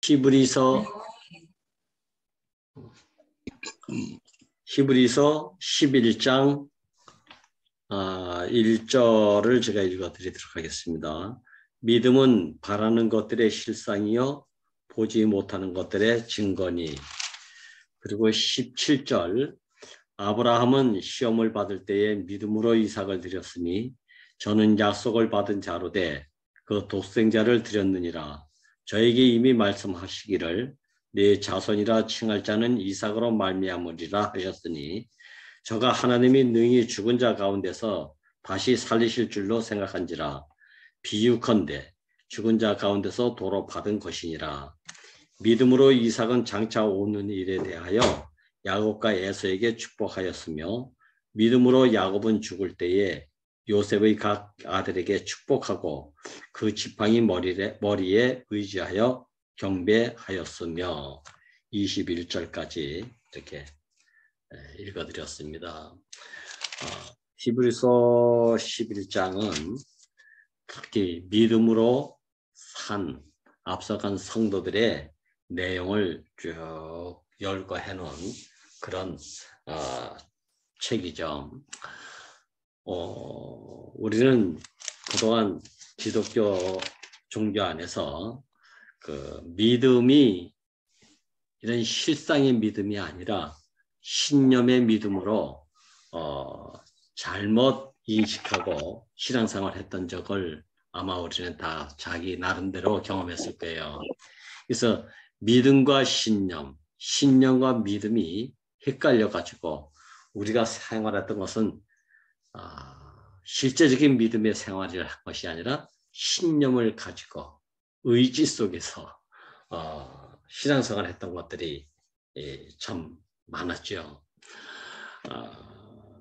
히브리서 11장 1절을 제가 읽어드리도록 하겠습니다. 믿음은 바라는 것들의 실상이요 보지 못하는 것들의 증거니. 그리고 17절 아브라함은 시험을 받을 때에 믿음으로 이삭을 드렸으니 저는 약속을 받은 자로되 그 독생자를 드렸느니라. 저에게 이미 말씀하시기를 내 자손이라 칭할 자는 이삭으로 말미암으리라 하셨으니 저가 하나님이 능히 죽은 자 가운데서 다시 살리실 줄로 생각한지라. 비유컨대 죽은 자 가운데서 도로 받은 것이니라. 믿음으로 이삭은 장차 오는 일에 대하여 야곱과 에서에게 축복하였으며 믿음으로 야곱은 죽을 때에 요셉의 각 아들에게 축복하고 그 지팡이 머리에 의지하여 경배하였으며 21절까지 이렇게 읽어드렸습니다. 히브리서 11장은 특히 믿음으로 산 앞서간 성도들의 내용을 쭉 열거해 놓은 그런 책이죠. 우리는 그동안 기독교 종교 안에서 그 믿음이 이런 실상의 믿음이 아니라 신념의 믿음으로 잘못 인식하고 신앙생활 했던 적을 아마 우리는 다 자기 나름대로 경험했을 거예요. 그래서 믿음과 신념, 신념과 믿음이 헷갈려 가지고 우리가 생활했던 것은 실제적인 믿음의 생활을 한 것이 아니라 신념을 가지고 의지 속에서 신앙생활을 했던 것들이 참 많았죠.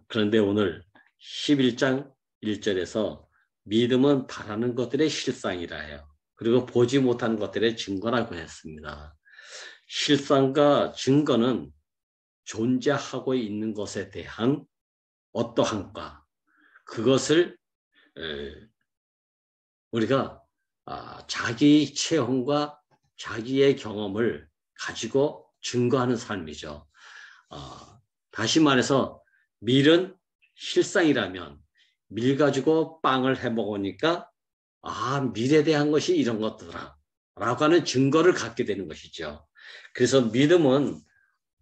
그런데 오늘 11장 1절에서 믿음은 바라는 것들의 실상이라 해요. 그리고 보지 못하는 것들의 증거라고 했습니다. 실상과 증거는 존재하고 있는 것에 대한 어떠한가, 그것을 우리가 자기 체험과 자기의 경험을 가지고 증거하는 삶이죠. 다시 말해서 밀은 실상이라면 밀 가지고 빵을 해 먹으니까 밀에 대한 것이 이런 것더라 라고 하는 증거를 갖게 되는 것이죠. 그래서 믿음은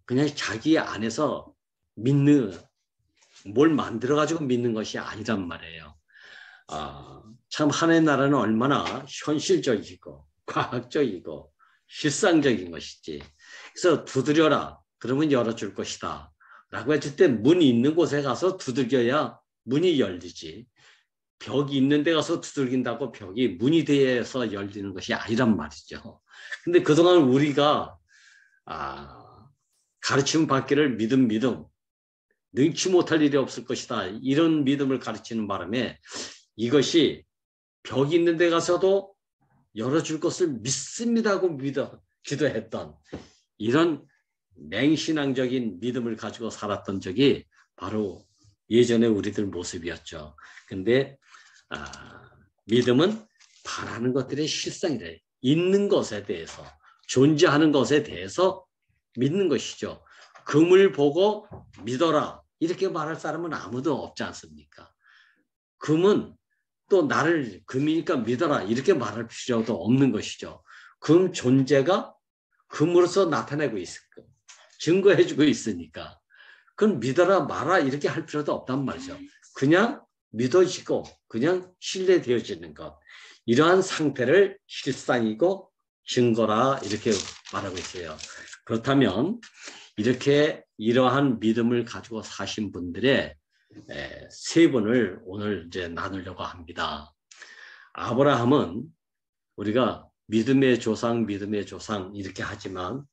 그냥 자기 안에서 믿는, 뭘 만들어 가지고 믿는 것이 아니란 말이에요. 참 하나님의 나라는 얼마나 현실적이고 과학적이고 실상적인 것이지. 그래서 두드려라 그러면 열어줄 것이다 라고 했을 때 문이 있는 곳에 가서 두들겨야 문이 열리지, 벽이 있는 데 가서 두들긴다고 벽이 문이 돼서 열리는 것이 아니란 말이죠. 근데 그동안 우리가 가르침 받기를 믿음 능치 못할 일이 없을 것이다 이런 믿음을 가르치는 바람에 이것이 벽이 있는 데 가서도 열어줄 것을 믿습니다고 믿어 기도했던 이런 맹신앙적인 믿음을 가지고 살았던 적이 바로 예전의 우리들 모습이었죠. 근데 믿음은 바라는 것들의 실상이래. 있는 것에 대해서, 존재하는 것에 대해서 믿는 것이죠. 금을 보고 믿어라 이렇게 말할 사람은 아무도 없지 않습니까? 금은 또 나를 금이니까 믿어라 이렇게 말할 필요도 없는 것이죠. 금 존재가 금으로서 나타내고 있을 거, 증거해주고 있으니까 그건 믿어라 마라 이렇게 할 필요도 없단 말이죠. 그냥 믿어지고 그냥 신뢰되어지는 것, 이러한 상태를 실상이고 증거라 이렇게 말하고 있어요. 그렇다면 이렇게 이러한 믿음을 가지고 사신 분들의 세 분을 오늘 이제 나누려고 합니다. 아브라함은 우리가 믿음의 조상 이렇게 하지만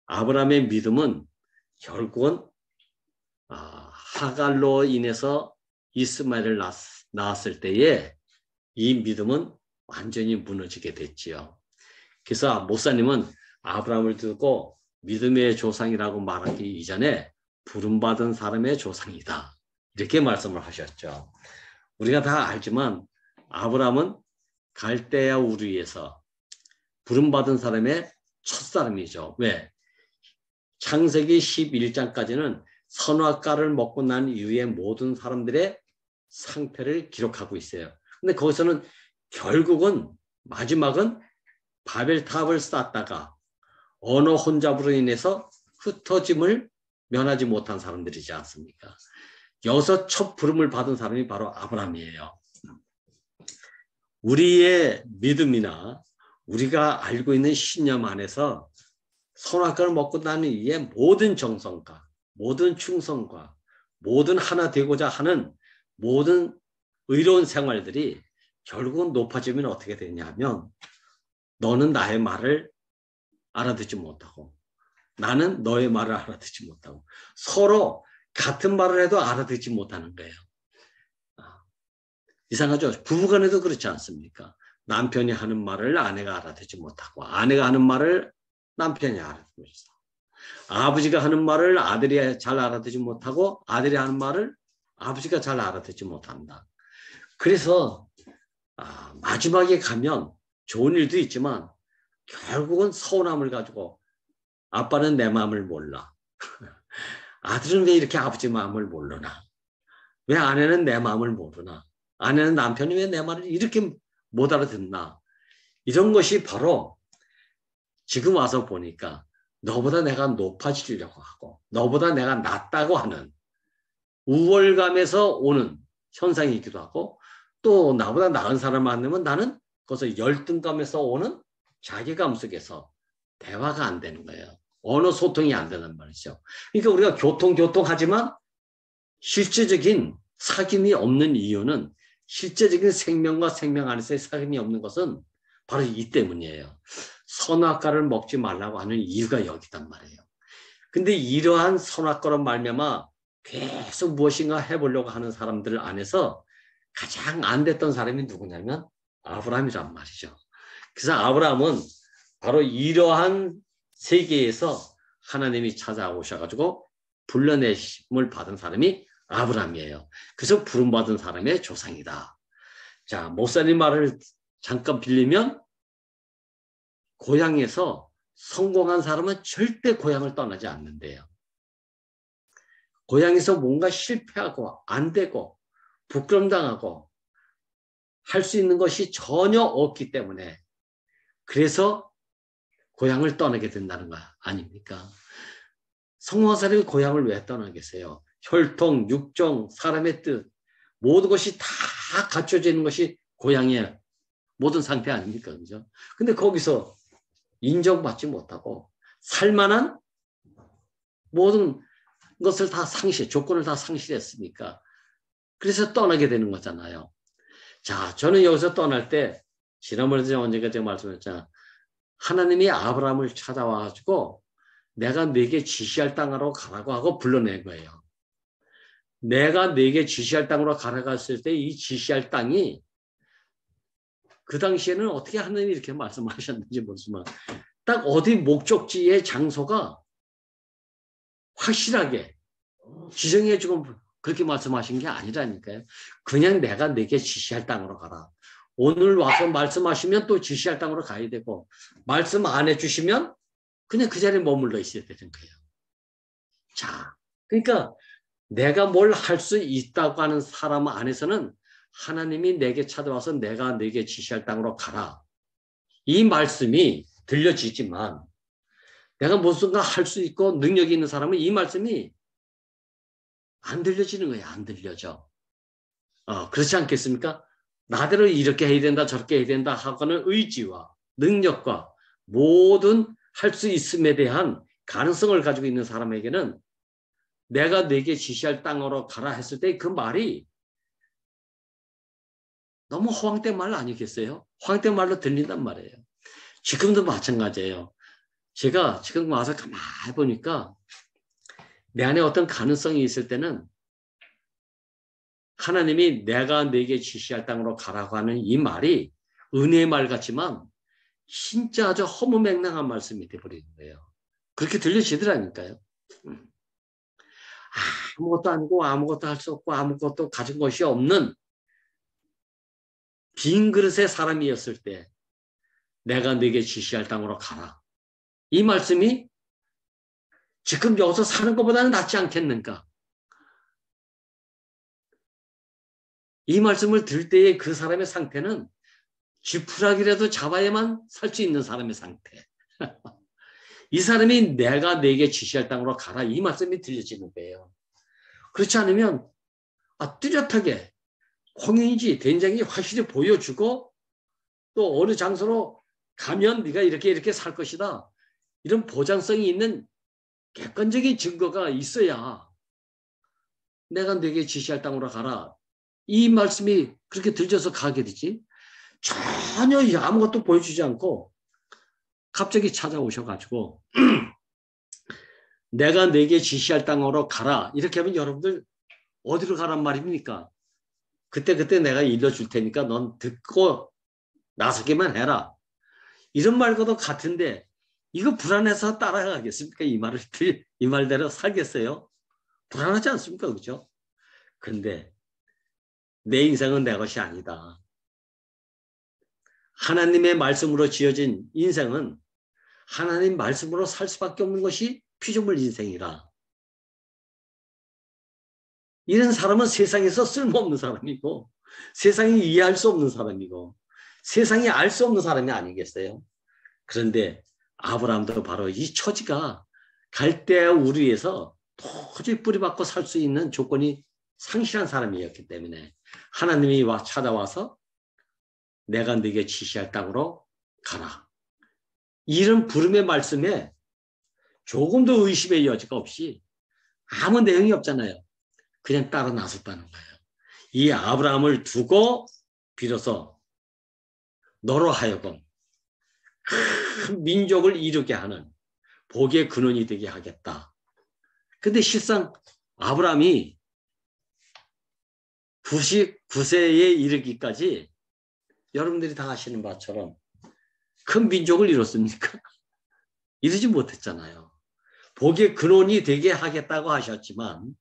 아브라함의 믿음은 결국은 하갈로 인해서 이스마엘을 낳았을 때에 이 믿음은 완전히 무너지게 됐지요. 그래서 목사님은 아브라함을 두고 믿음의 조상이라고 말하기 이전에 부름받은 사람의 조상이다 이렇게 말씀을 하셨죠. 우리가 다 알지만 아브라함은 갈대아 우르에서 부름받은 사람의 첫사람이죠. 왜? 창세기 11장까지는 선악과를 먹고 난 이후에 모든 사람들의 상태를 기록하고 있어요. 근데 거기서는 결국은 마지막은 바벨탑을 쌓다가 언어 혼잡으로 인해서 흩어짐을 면하지 못한 사람들이지 않습니까? 여기서 첫 부름을 받은 사람이 바로 아브라함이에요. 우리의 믿음이나 우리가 알고 있는 신념 안에서 선악과를 먹고 난 이후에 모든 정성과 모든 충성과 모든 하나 되고자 하는 모든 의로운 생활들이 결국은 높아지면 어떻게 되냐면 너는 나의 말을 알아듣지 못하고 나는 너의 말을 알아듣지 못하고 서로 같은 말을 해도 알아듣지 못하는 거예요. 이상하죠? 부부간에도 그렇지 않습니까? 남편이 하는 말을 아내가 알아듣지 못하고 아내가 하는 말을 남편이 알아듣지 못하고 아버지가 하는 말을 아들이 잘 알아듣지 못하고 아들이 하는 말을 아버지가 잘 알아듣지 못한다. 그래서 마지막에 가면 좋은 일도 있지만 결국은 서운함을 가지고 아빠는 내 마음을 몰라. 아들은 왜 이렇게 아버지 마음을 모르나? 왜 아내는 내 마음을 모르나? 아내는 남편이 왜 내 말을 이렇게 못 알아듣나? 이런 것이 바로 지금 와서 보니까 너보다 내가 높아지려고 하고 너보다 내가 낫다고 하는 우월감에서 오는 현상이기도 하고 또 나보다 나은 사람 만나면 나는 거기서 열등감에서 오는 자괴감 속에서 대화가 안 되는 거예요. 언어 소통이 안 되는 말이죠. 그러니까 우리가 교통하지만 실제적인 사귐이 없는 이유는 실제적인 생명과 생명 안에서의 사귐이 없는 것은 바로 이 때문이에요. 선악과를 먹지 말라고 하는 이유가 여기단 말이에요. 근데 이러한 선악과로 말미암아 계속 무엇인가 해보려고 하는 사람들 안에서 가장 안 됐던 사람이 누구냐면 아브라함이란 말이죠. 그래서 아브라함은 바로 이러한 세계에서 하나님이 찾아오셔가지고 불러내심을 받은 사람이 아브라함이에요. 그래서 부름받은 사람의 조상이다. 자, 목사님 말을 잠깐 빌리면 고향에서 성공한 사람은 절대 고향을 떠나지 않는데요. 고향에서 뭔가 실패하고 안 되고 부끄럼당하고 할 수 있는 것이 전혀 없기 때문에 그래서 고향을 떠나게 된다는 거 아닙니까? 성공한 사람이 고향을 왜 떠나겠어요? 혈통, 육종, 사람의 뜻 모든 것이 다 갖춰져 있는 것이 고향의 모든 상태 아닙니까? 그죠? 근데 거기서 인정받지 못하고 살만한 모든 것을 다 조건을 다 상실했으니까 그래서 떠나게 되는 거잖아요. 자, 저는 여기서 떠날 때 지난번에 언젠가 제가 말씀했잖아요. 하나님이 아브라함을 찾아와가지고 내가 네게 지시할 땅으로 가라고 하고 불러낸 거예요. 내가 네게 지시할 땅으로 가라고 했을 때 이 지시할 땅이 그 당시에는 어떻게 하나님이 이렇게 말씀하셨는지 모르지만 딱 어디 목적지의 장소가 확실하게 지정해주고 그렇게 말씀하신 게 아니라니까요. 그냥 내가 네게 지시할 땅으로 가라. 오늘 와서 말씀하시면 또 지시할 땅으로 가야 되고 말씀 안 해주시면 그냥 그 자리에 머물러 있어야 되는 거예요. 자, 그러니까 내가 뭘 할 수 있다고 하는 사람 안에서는 하나님이 내게 찾아와서 내가 네게 지시할 땅으로 가라. 이 말씀이 들려지지만 내가 무엇인가 할 수 있고 능력이 있는 사람은 이 말씀이 안 들려지는 거예요. 안 들려져. 그렇지 않겠습니까? 나대로 이렇게 해야 된다 저렇게 해야 된다 하고는 의지와 능력과 모든 할 수 있음에 대한 가능성을 가지고 있는 사람에게는 내가 네게 지시할 땅으로 가라 했을 때 그 말이 너무 허황된 말 아니겠어요? 허황된 말로 들린단 말이에요. 지금도 마찬가지예요. 제가 지금 와서 가만히 보니까 내 안에 어떤 가능성이 있을 때는 하나님이 내가 네게 지시할 땅으로 가라고 하는 이 말이 은혜의 말 같지만 진짜 아주 허무맹랑한 말씀이 되어버리는 거예요. 그렇게 들려지더라니까요. 아무것도 아니고 아무것도 할 수 없고 아무것도 가진 것이 없는 빈 그릇의 사람이었을 때 내가 네게 지시할 땅으로 가라. 이 말씀이 지금 여기서 사는 것보다는 낫지 않겠는가? 이 말씀을 들 때의 그 사람의 상태는 쥐푸라기라도 잡아야만 살 수 있는 사람의 상태. 이 사람이 내가 내게 지시할 땅으로 가라. 이 말씀이 들려지는 거예요. 그렇지 않으면 뚜렷하게 홍인지 된장이 확실히 보여주고 또 어느 장소로 가면 네가 이렇게 살 것이다. 이런 보장성이 있는 객관적인 증거가 있어야 내가 내게 지시할 땅으로 가라. 이 말씀이 그렇게 들려서 가게 되지. 전혀 아무것도 보여주지 않고 갑자기 찾아오셔가지고 내가 내게 지시할 땅으로 가라. 이렇게 하면 여러분들 어디로 가란 말입니까? 그때 내가 일러줄 테니까 넌 듣고 나서기만 해라. 이런 말과도 같은데 이거 불안해서 따라가겠습니까? 이 말대로 살겠어요? 불안하지 않습니까? 그렇죠? 근데 내 인생은 내 것이 아니다. 하나님의 말씀으로 지어진 인생은 하나님 말씀으로 살 수밖에 없는 것이 피조물 인생이라. 이런 사람은 세상에서 쓸모없는 사람이고 세상이 이해할 수 없는 사람이고 세상이 알 수 없는 사람이 아니겠어요? 그런데 아브라함도 바로 이 처지가 갈대아 우르에서 도저히 뿌리박고 살 수 있는 조건이 상실한 사람이었기 때문에 하나님이 찾아와서 내가 네게 지시할 땅으로 가라. 이런 부름의 말씀에 조금도 의심의 여지가 없이 아무 내용이 없잖아요. 그냥 따라 나섰다는 거예요. 이 아브라함을 두고 비로소 너로 하여금 큰 민족을 이루게 하는 복의 근원이 되게 하겠다. 근데 실상 아브라함이 99세에 이르기까지 여러분들이 다 아시는 바처럼 큰 민족을 이뤘습니까? 이루지 못했잖아요. 복의 근원이 되게 하겠다고 하셨지만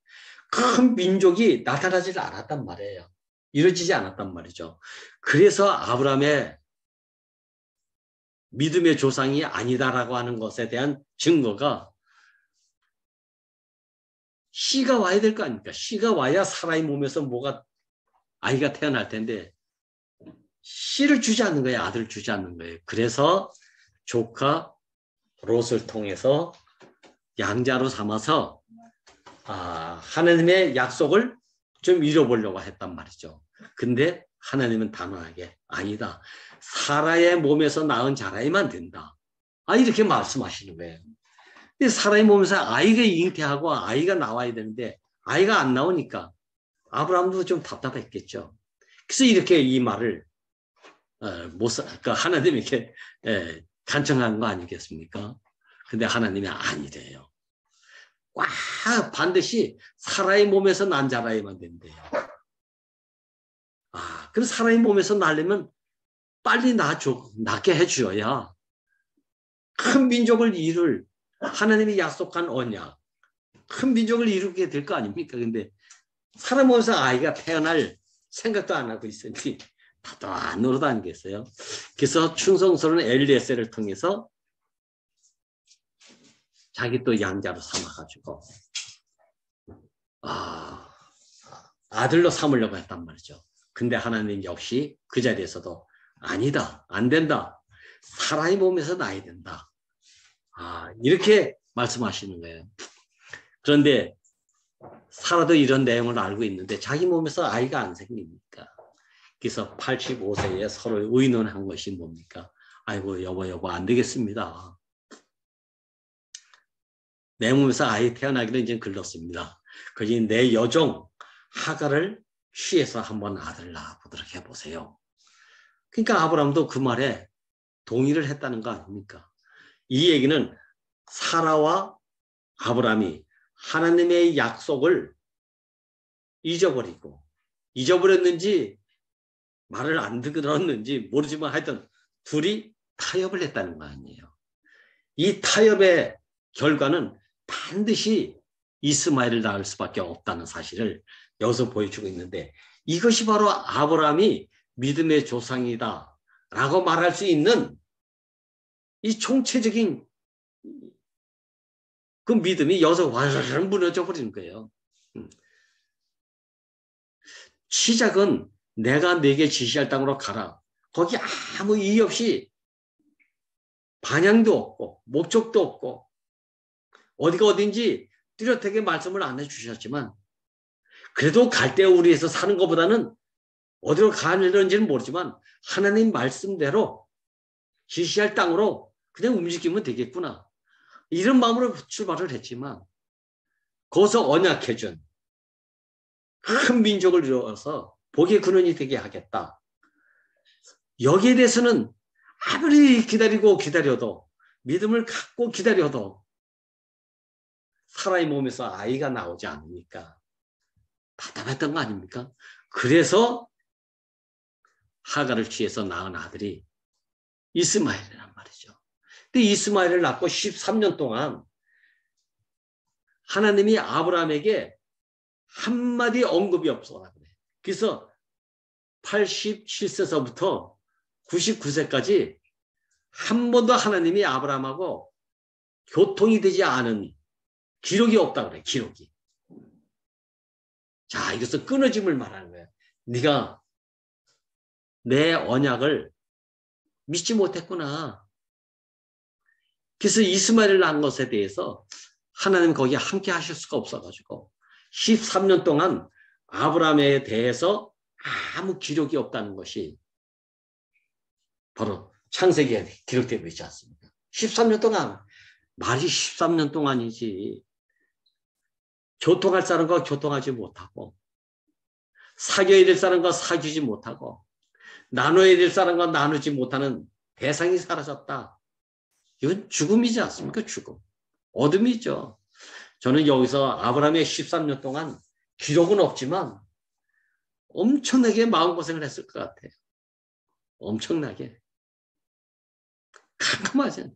큰 민족이 나타나지 않았단 말이에요. 이루어지지 않았단 말이죠. 그래서 아브라함의 믿음의 조상이 아니다라고 하는 것에 대한 증거가 씨가 와야 될 거 아닙니까? 씨가 와야 사람의 몸에서 아이가 태어날 텐데 씨를 주지 않는 거예요. 아들을 주지 않는 거예요. 그래서 조카 롯을 통해서 양자로 삼아서 하나님의 약속을 좀 이뤄보려고 했단 말이죠. 근데 하나님은 단호하게 아니다. 사라의 몸에서 낳은 자라야만 된다. 이렇게 말씀하시는 거예요. 근데 사라의 몸에서 아이가 잉태하고 아이가 나와야 되는데 아이가 안 나오니까 아브라함도 좀 답답했겠죠. 그래서 이렇게 이 말을 하나님에게 간청한 거 아니겠습니까? 근데 하나님이 아니래요. 반드시 사라의 몸에서 난 자라야만 된대요. 그럼 사라의 몸에서 나려면 빨리 낳게 해줘야 큰 민족을 이룰 하나님이 약속한 언약, 큰 민족을 이루게 될 거 아닙니까? 근데 사람 몸에서 아이가 태어날 생각도 안 하고 있으니 다도 안 노릇하겠어요. 그래서 충성스러운 엘리에셀을 통해서 자기 또 양자로 삼아가지고 아들로 삼으려고 했단 말이죠. 근데 하나님 역시 그 자리에서도 아니다, 안 된다. 사라의 몸에서 나야 된다. 이렇게 말씀하시는 거예요. 그런데 사라도 이런 내용을 알고 있는데 자기 몸에서 아이가 안 생깁니까? 그래서 85세에 서로 의논한 것이 뭡니까? 아이고 여보 안 되겠습니다. 내 몸에서 아이 태어나기는 이제 글렀습니다. 그러니 내 여종 하갈을 취해서 한번 아들 낳아보도록 해보세요. 그러니까 아브라함도 그 말에 동의를 했다는 거 아닙니까? 이 얘기는 사라와 아브라함이 하나님의 약속을 잊어버렸는지 말을 안 들었는지 모르지만 하여튼 둘이 타협을 했다는 거 아니에요. 이 타협의 결과는 반드시 이스마엘을 낳을 수밖에 없다는 사실을 여기서 보여주고 있는데 이것이 바로 아브라함이 믿음의 조상이다 라고 말할 수 있는 이 총체적인 그 믿음이 여기서 와르르 무너져 버리는 거예요. 시작은 내가 네게 지시할 땅으로 가라. 거기 아무 이의 없이 방향도 없고 목적도 없고 어디가 어딘지 뚜렷하게 말씀을 안 해주셨지만 그래도 갈대우리에서 사는 것보다는 어디로 가는지는 모르지만 하나님 말씀대로 지시할 땅으로 그냥 움직이면 되겠구나. 이런 마음으로 출발을 했지만 거기서 언약해준 큰 민족을 이루어서 복의 근원이 되게 하겠다. 여기에 대해서는 아무리 기다려도 믿음을 갖고 기다려도 사라의 몸에서 아이가 나오지 않으니까 답답했던 거 아닙니까? 그래서 하가를 취해서 낳은 아들이 이스마엘이란 말이죠. 근데 이스마엘을 낳고 13년 동안 하나님이 아브라함에게 한마디 언급이 없어. 그래서 87세서부터 99세까지 한 번도 하나님이 아브라함하고 교통이 되지 않은 기록이 없다 그래. 기록이. 자, 이것은 끊어짐을 말하는 거예요. 네가 내 언약을 믿지 못했구나. 그래서 이스마엘을 낳은 것에 대해서 하나님 거기에 함께 하실 수가 없어가지고 13년 동안 아브라함에 대해서 아무 기록이 없다는 것이 바로 창세기에 기록되고 있지 않습니까? 13년 동안, 말이 13년 동안이지. 교통할 사람과 교통하지 못하고 사귀어야 될 사람과 사귀지 못하고 나눠야 될 사람과 나누지 못하는 대상이 사라졌다. 이건 죽음이지 않습니까? 죽음. 어둠이죠. 저는 여기서 아브라함의 13년 동안 기록은 없지만 엄청나게 마음고생을 했을 것 같아요. 엄청나게. 캄캄하죠.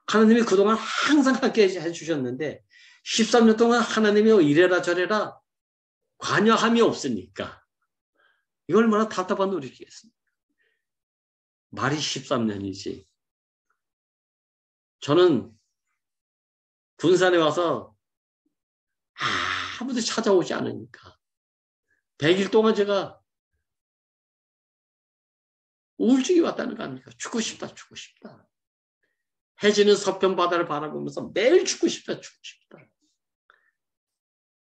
하나님이 그동안 항상 함께 해주셨는데 13년 동안 하나님이 이래라 저래라 관여함이 없으니까 이걸 얼마나 답답한 노릇이겠습니까? 말이 13년이지. 저는 군산에 와서 아무도 찾아오지 않으니까 100일 동안 제가 우울증이 왔다는 거 아닙니까? 죽고 싶다, 죽고 싶다. 해지는 서편 바다를 바라보면서 매일 죽고 싶다, 죽고 싶다.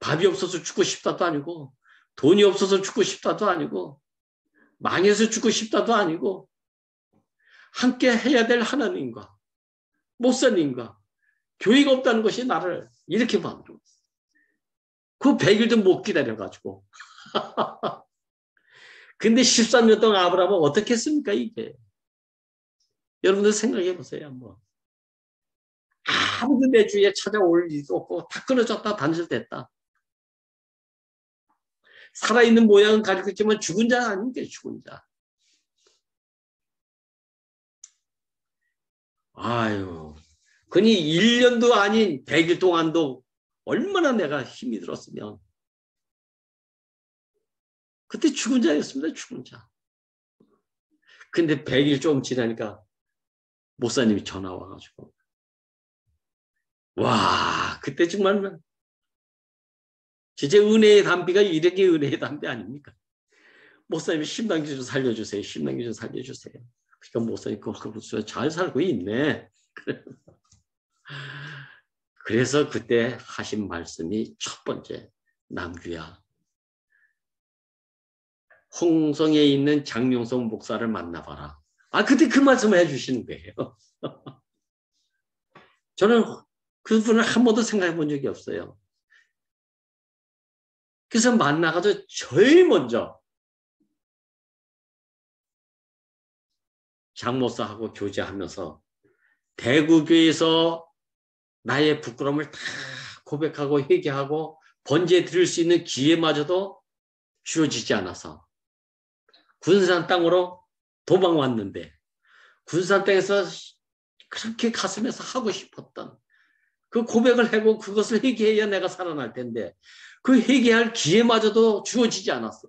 밥이 없어서 죽고 싶다도 아니고 돈이 없어서 죽고 싶다도 아니고 망해서 죽고 싶다도 아니고 함께 해야 될 하나님과 목사님과 교회가 없다는 것이 나를 이렇게 만들었어. 그 100일도 못 기다려가지고. 근데 13년 동안 아브라함은 어떻게 했습니까, 이게? 여러분들 생각해 보세요, 한번. 아무도 내 주위에 찾아올 일도 없고 다 끊어졌다, 단절됐다. 살아있는 모양은 가지고 있지만 죽은 자 아닙니까, 죽은 자. 아유, 그니 1년도 아닌 100일 동안도 얼마나 내가 힘이 들었으면. 그때 죽은 자였습니다, 죽은 자. 근데 100일 좀 지나니까 목사님이 전화 와가지고. 와, 그때 정말 진짜 은혜의 담비가 이렇게 은혜의 담비 아닙니까? 목사님이 심당기 좀 살려주세요. 심당기 좀 살려주세요. 그러니까 목사님 그거 잘 살고 있네. 그래서 그때 하신 말씀이 첫 번째, 남규야. 홍성에 있는 장명성 목사를 만나봐라. 아, 그때 그 말씀을 해주시는 거예요. 저는 그분을 한 번도 생각해 본 적이 없어요. 그래서 만나가지고 제일 먼저 장 목사하고 교제하면서 대구교회에서 나의 부끄러움을 다 고백하고 회개하고 번제 드릴 수 있는 기회마저도 주어지지 않아서 군산 땅으로 도망 왔는데 군산 땅에서 그렇게 가슴에서 하고 싶었던 그 고백을 하고 그것을 회개해야 내가 살아날 텐데 그 회개할 기회마저도 주어지지 않았어.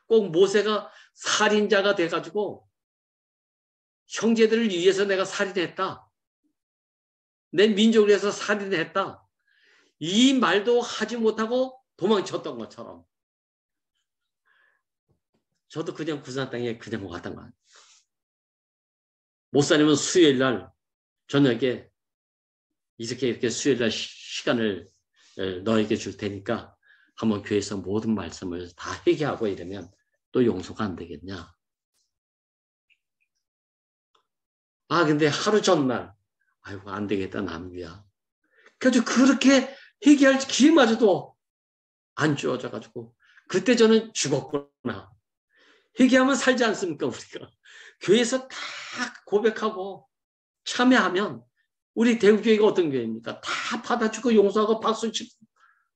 꼭 모세가 살인자가 돼가지고 형제들을 위해서 내가 살인했다. 내 민족을 위해서 살인했다. 이 말도 하지 못하고 도망쳤던 것처럼 저도 그냥 부산 땅에 그냥 왔던 거예요. 목사님은 수요일 날 저녁에 이렇게 수요일 날 시간을 너에게 줄 테니까 한번 교회에서 모든 말씀을 다 회개하고 이러면 또 용서가 안 되겠냐. 아 근데 하루 전날 아이고 안 되겠다 남규야. 그래서 그렇게 회개할 기회마저도 안 주어져가지고 그때 저는 죽었구나. 회개하면 살지 않습니까 우리가. 교회에서 다 고백하고 참여하면 우리 대구교회가 어떤 교회입니까? 다 받아주고 용서하고 박수치고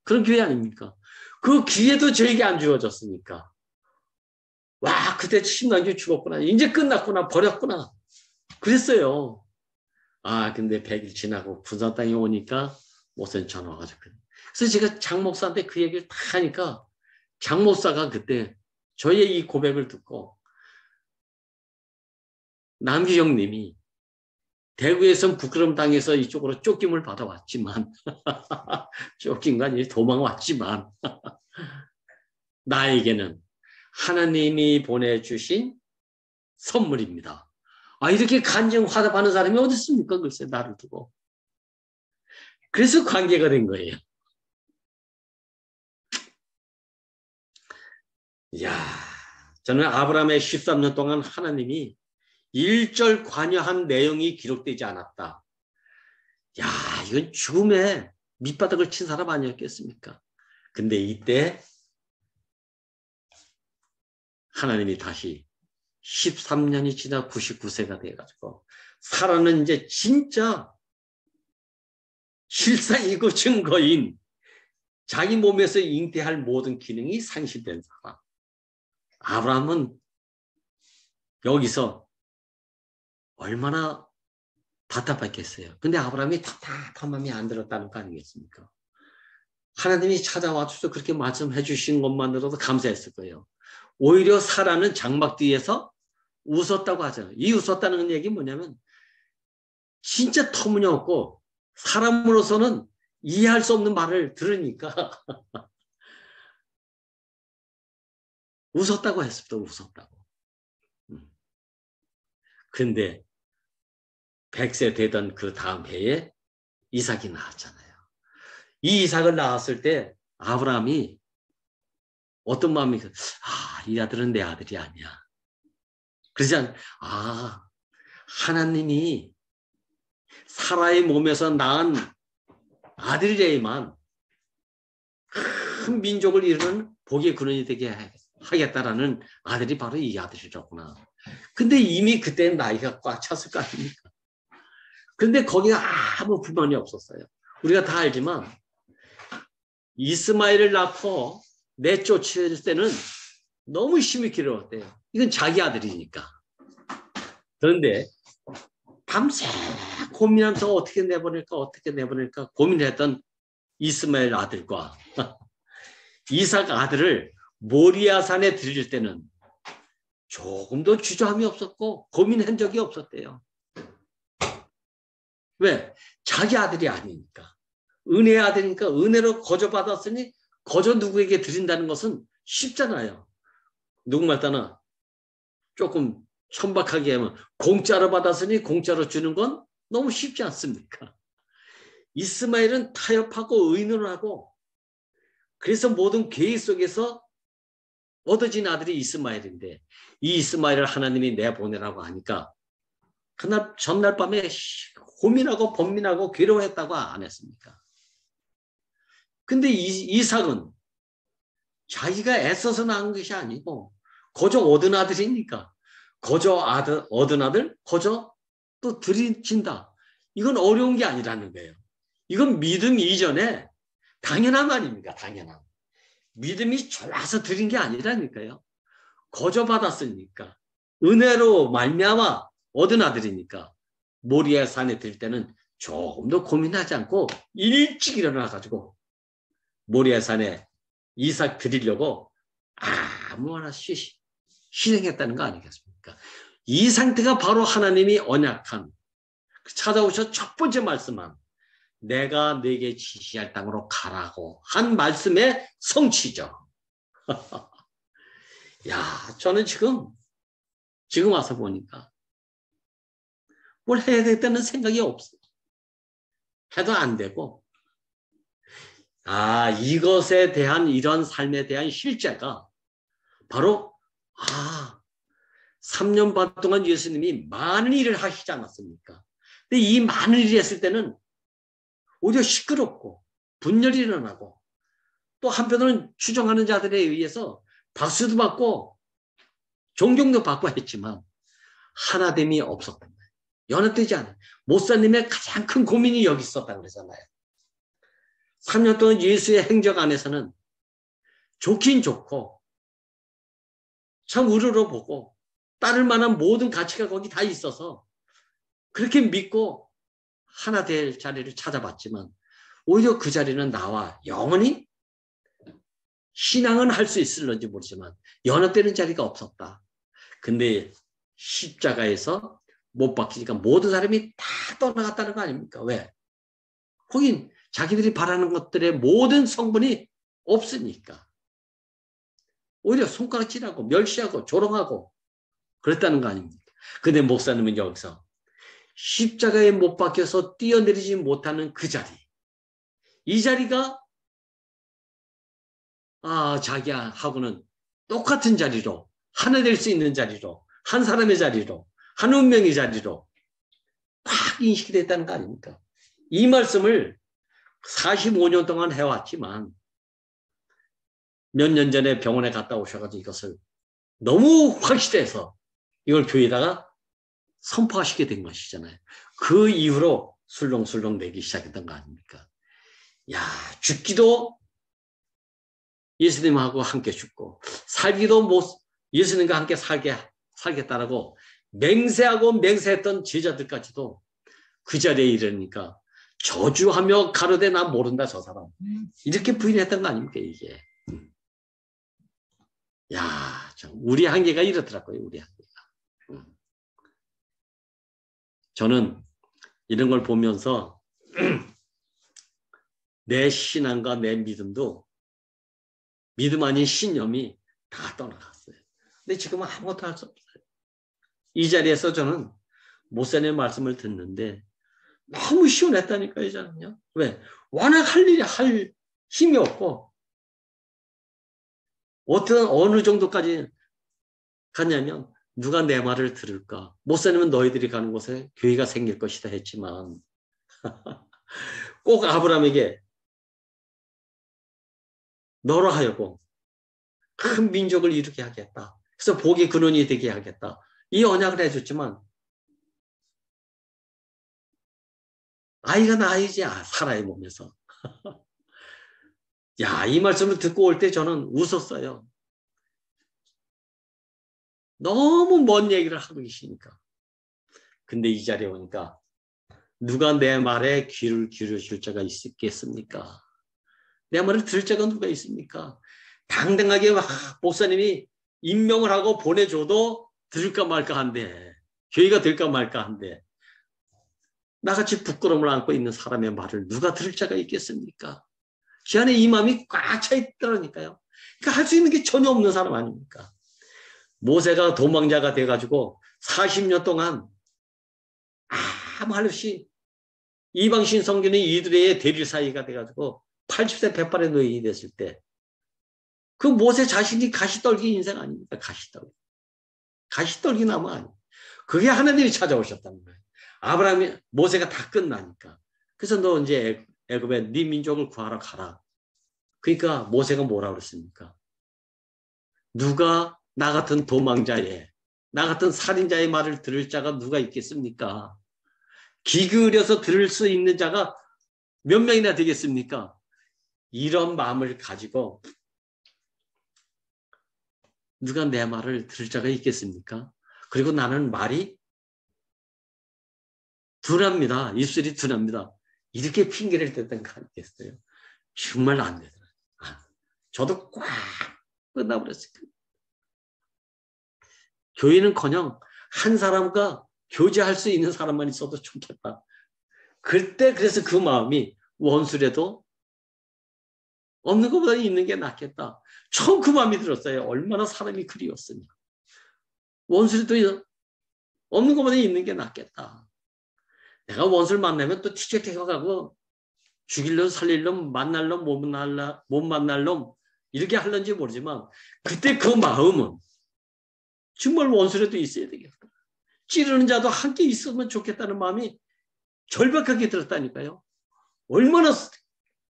그런 교회 아닙니까? 그 기회도 저에게 안 주어졌으니까. 와 그때 심나게 죽었구나. 이제 끝났구나. 버렸구나. 그랬어요. 아 근데 100일 지나고 부산 땅에 오니까 목사님 전화 와가지고 그래서 제가 장 목사한테 그 얘기를 다 하니까 장 목사가 그때 저의 이 고백을 듣고 남기영 님이 대구에선 부끄러움 당해서 이쪽으로 쫓김을 받아왔지만 쫓긴 거 아니에요. 도망왔지만 나에게는 하나님이 보내주신 선물입니다. 아 이렇게 간증 화답하는 사람이 어디 있습니까? 글쎄 나를 두고. 그래서 관계가 된 거예요. 이야, 저는 아브라함의 13년 동안 하나님이 일절 관여한 내용이 기록되지 않았다. 야, 이건 죽음의 밑바닥을 친 사람 아니었겠습니까? 근데 이때 하나님이 다시 13년이 지나 99세가 돼가지고 사라는 이제 진짜 실상이고 증거인 자기 몸에서 잉태할 모든 기능이 상실된 사람. 아브라함은 여기서 얼마나 답답했겠어요. 근데 아브라함이 답답한 마음이 안 들었다는 거 아니겠습니까? 하나님이 찾아와 주셔서 그렇게 말씀해 주신 것만으로도 감사했을 거예요. 오히려 사라는 장막 뒤에서 웃었다고 하잖아요. 이 웃었다는 얘기 뭐냐면 진짜 터무니없고 사람으로서는 이해할 수 없는 말을 들으니까 웃었다고 했습니다. 웃었다고. 근데 100세 되던 그 다음 해에 이삭이 나왔잖아요. 이 이삭을 낳았을 때 아브라함이 어떤 마음이 이 아들은 내 아들이 아니야. 그러지 않아요. 하나님이 사라의 몸에서 낳은 아들이래야만 큰 민족을 이루는 복의 근원이 되게 하겠다라는 아들이 바로 이 아들이라구나. 근데 이미 그때 나이가 꽉 찼을 거 아닙니까? 근데 거기가 아무 불만이 없었어요. 우리가 다 알지만 이스마엘을 낳고 내쫓을 때는 너무 힘이 길어왔대요. 이건 자기 아들이니까. 그런데 밤새 고민하면서 어떻게 내보낼까 고민했던 이스마엘 아들과 이삭 아들을 모리아산에 드릴 때는 조금도 주저함이 없었고 고민한 적이 없었대요. 왜? 자기 아들이 아니니까. 은혜의 아들이니까 은혜로 거저받았으니 거저 누구에게 드린다는 것은 쉽잖아요. 누구말 따나 조금 천박하게 하면 공짜로 받았으니 공짜로 주는 건 너무 쉽지 않습니까? 이스마엘은 타협하고 의논하고 그래서 모든 계획 속에서 얻어진 아들이 이스마엘인데 이 이스마엘을 하나님이 내보내라고 하니까 그날 전날 밤에 고민하고 번민하고 괴로워했다고 안 했습니까? 근데 이삭은 자기가 애써서 낳은 것이 아니고 거저 얻은 아들이니까 거저 얻은 아들 거저 또 들이친다. 이건 어려운 게 아니라는 거예요. 이건 믿음 이전에 당연한 말입니다. 당연한. 믿음이 좋아서 드린 게 아니라니까요. 거저 받았으니까 은혜로 말미암아 얻은 아들이니까 모리아 산에 들 때는 조금 더 고민하지 않고 일찍 일어나가지고 모리아 산에 이삭 드리려고 아무거나 실행했다는 거 아니겠습니까? 이 상태가 바로 하나님이 언약한 찾아오셔 첫 번째 말씀한 내가 네게 지시할 땅으로 가라고 한 말씀의 성취죠. 야, 저는 지금 와서 보니까 뭘 해야 되겠다는 생각이 없어. 해도 안 되고, 이것에 대한 이런 삶에 대한 실제가 바로 3년 반 동안 예수님이 많은 일을 하시지 않았습니까? 근데 이 많은 일을 했을 때는 오히려 시끄럽고 분열이 일어나고 또 한편으로는 추종하는 자들에 의해서 박수도 받고 존경도 받고 했지만 하나됨이 없었단 말이에요. 연합되지 않아요. 목사님의 가장 큰 고민이 여기 있었다고 그러잖아요. 3년 동안 예수의 행적 안에서는 좋긴 좋고 참 우러러보고 따를 만한 모든 가치가 거기 다 있어서 그렇게 믿고 하나 될 자리를 찾아봤지만 오히려 그 자리는 나와 영원히 신앙은 할 수 있을런지 모르지만 연합되는 자리가 없었다. 근데 십자가에서 못 박히니까 모든 사람이 다 떠나갔다는 거 아닙니까? 왜? 거긴 자기들이 바라는 것들의 모든 성분이 없으니까. 오히려 손가락질하고 멸시하고 조롱하고 그랬다는 거 아닙니까? 근데 목사님은 여기서 십자가에 못 박혀서 뛰어내리지 못하는 그 자리, 이 자리가 자기하고는 똑같은 자리로, 하나 될 수 있는 자리로, 한 사람의 자리로, 한 운명의 자리로 딱 인식이 됐다는 거 아닙니까? 이 말씀을 45년 동안 해왔지만 몇 년 전에 병원에 갔다 오셔가지고 이것을 너무 확실해서 이걸 교회에다가 선포하시게 된 것이잖아요. 그 이후로 술렁술렁 내기 시작했던 거 아닙니까? 야, 죽기도 예수님하고 함께 죽고 살기도 예수님과 함께 살겠다라고 맹세하고 맹세했던 제자들까지도 그 자리에 이르니까 저주하며 가로되 나 모른다 저 사람 이렇게 부인했던 거 아닙니까 이게. 야, 우리 한계가 이렇더라고요. 우리 한계가. 저는 이런 걸 보면서 내 신앙과 내 믿음도 믿음 아닌 신념이 다 떠나갔어요. 근데 지금은 아무것도 할 수 없어요. 이 자리에서 저는 목사님의 말씀을 듣는데 너무 시원했다니까요. 저는요. 왜? 워낙 할 힘이 없고 어느 정도까지 갔냐면 누가 내 말을 들을까? 목사님은 너희들이 가는 곳에 교회가 생길 것이다 했지만 꼭 아브라함에게 너로 하여금 큰 민족을 이루게 하겠다. 그래서 복의 근원이 되게 하겠다. 이 언약을 해줬지만 아이가 나이지 살아의 몸에서. 야, 이 말씀을 듣고 올 때 저는 웃었어요. 너무 먼 얘기를 하고 계시니까. 근데 이 자리에 오니까 누가 내 말에 귀를 기울여줄 자가 있겠습니까? 내 말을 들을 자가 누가 있습니까? 당당하게 목사님이 임명을 하고 보내줘도 들을까 말까 한데 교회가 될까 말까 한데 나같이 부끄러움을 안고 있는 사람의 말을 누가 들을 자가 있겠습니까? 제 안에 이 마음이 꽉 차 있더라니까요. 그러니까 할 수 있는 게 전혀 없는 사람 아닙니까? 모세가 도망자가 돼가지고 40년 동안 아무 할 없이 이방신 성전의 이들의 대리사이가 돼가지고 80세 100발의 노인이 됐을 때 그 모세 자신이 가시떨기 인생 아닙니까? 가시떨기. 가시떨기 나무 아니에요. 그게 하나님이 찾아오셨다는 거예요. 모세가 다 끝나니까. 그래서 너 이제 애굽에 네 민족을 구하러 가라. 그러니까 모세가 뭐라고 그랬습니까? 누가 나 같은 도망자의, 나 같은 살인자의 말을 들을 자가 누가 있겠습니까? 귀 기울여서 들을 수 있는 자가 몇 명이나 되겠습니까? 이런 마음을 가지고 누가 내 말을 들을 자가 있겠습니까? 그리고 나는 말이 둔합니다. 입술이 둔합니다. 이렇게 핑계를 댔던 거 아니겠어요? 정말 안 되더라고요. 저도 꽉 끝나버렸어요. 교회는커녕 한 사람과 교제할 수 있는 사람만 있어도 좋겠다. 그때 그래서 그 마음이 원수래도 없는 것보다 있는 게 낫겠다. 처음 그 마음이 들었어요. 얼마나 사람이 그리웠으며. 원수래도 없는 것보다 있는 게 낫겠다. 내가 원수를 만나면 또 티격태격하고 죽일 놈, 살릴 놈, 만날 놈, 못 만날 놈 이렇게 할런지 모르지만 그때 그 마음은 정말 원수라도 있어야 되겠다. 찌르는 자도 함께 있으면 좋겠다는 마음이 절박하게 들었다니까요. 얼마나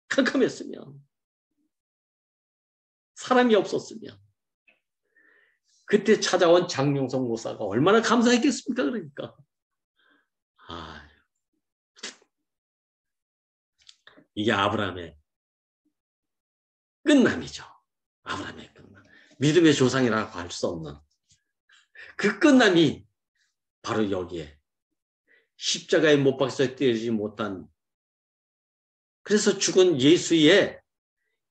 캄캄했으면, 사람이 없었으면. 그때 찾아온 장용석 목사가 얼마나 감사했겠습니까? 그러니까. 이게 아브라함의 끝남이죠. 아브라함의 끝남. 믿음의 조상이라고 할 수 없는 그 끝남이 바로 여기에 십자가에 못 박혀 뛰어지지 못한, 그래서 죽은 예수의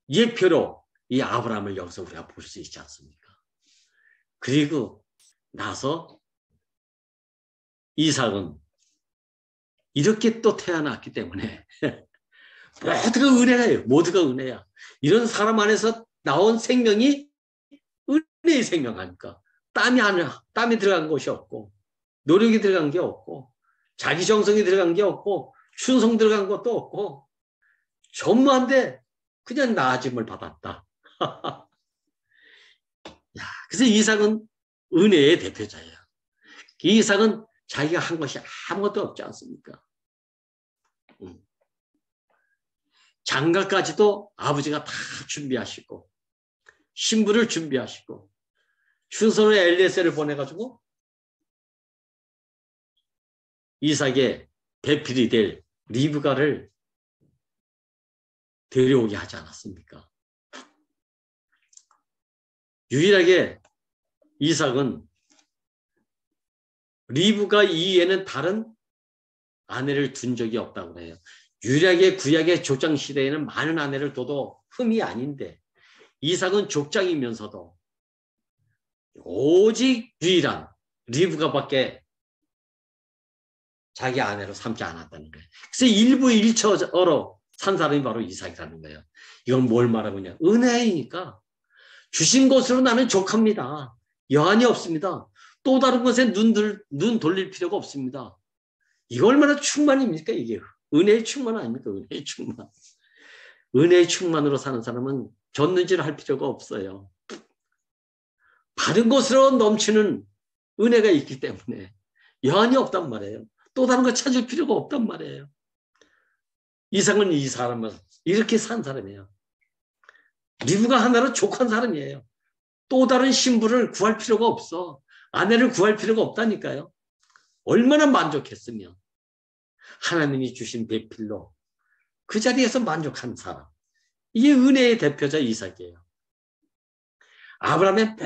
예표로 이 아브라함을 여기서 우리가 볼 수 있지 않습니까? 그리고 나서 이삭은 이렇게 또 태어났기 때문에 모두가 은혜예요. 모두가 은혜야. 이런 사람 안에서 나온 생명이 은혜의 생명 아닙니까? 땀이 들어간 것이 없고, 노력이 들어간 게 없고, 자기 정성이 들어간 게 없고, 충성 들어간 것도 없고, 전무한데 그냥 나아짐을 받았다. 그래서 이삭은 은혜의 대표자예요. 이삭은 자기가 한 것이 아무것도 없지 않습니까? 장가까지도 아버지가 다 준비하시고, 신부를 준비하시고, 춘선을 엘리에셀을 보내가지고 이삭의 배필이 될 리브가를 데려오게 하지 않았습니까? 유일하게 이삭은 리브가 이후에는 다른 아내를 둔 적이 없다고 해요. 유일하게 구약의 족장 시대에는 많은 아내를 둬도 흠이 아닌데, 이삭은 족장이면서도 오직 유일한 리브가밖에 자기 아내로 삼지 않았다는 거예요. 그래서 일부 일처로 산 사람이 바로 이삭이라는 거예요. 이건 뭘 말하고 있냐? 은혜이니까 주신 것으로 나는 족합니다. 여한이 없습니다. 또 다른 것에 눈 돌릴 필요가 없습니다. 이거 얼마나 충만입니까? 이게 은혜의 충만 아닙니까? 은혜의 충만. 은혜의 충만으로 사는 사람은 줬는지를 할 필요가 없어요. 받은 것으로 넘치는 은혜가 있기 때문에 여한이 없단 말이에요. 또 다른 거 찾을 필요가 없단 말이에요. 이삭은 이 사람을 이렇게 산 사람이에요. 리브가 하나로 족한 사람이에요. 또 다른 신부를 구할 필요가 없어. 아내를 구할 필요가 없다니까요. 얼마나 만족했으면 하나님이 주신 배필로 그 자리에서 만족한 사람. 이게 은혜의 대표자 이삭이에요. 아브라함의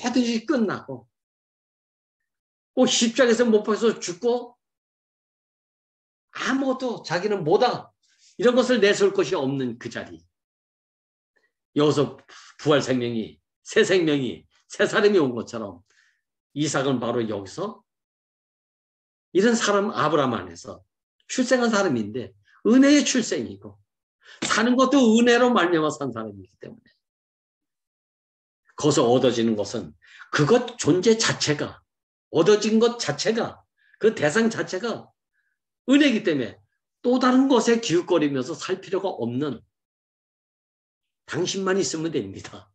모든 일이 끝나고 꼭 십자가에서 못 박혀서 죽고 아무것도 자기는 뭐다 이런 것을 내세울 것이 없는 그 자리. 여기서 부활 생명이 새 생명이 새 사람이 온 것처럼 이삭은 바로 여기서 이런 사람 아브라함 안에서 출생한 사람인데 은혜의 출생이고 사는 것도 은혜로 말미암아 산 사람이기 때문에 거기서 얻어지는 것은 그것 존재 자체가 얻어진 것 자체가 그 대상 자체가 은혜이기 때문에 또 다른 것에 기웃거리면서 살 필요가 없는 당신만 있으면 됩니다.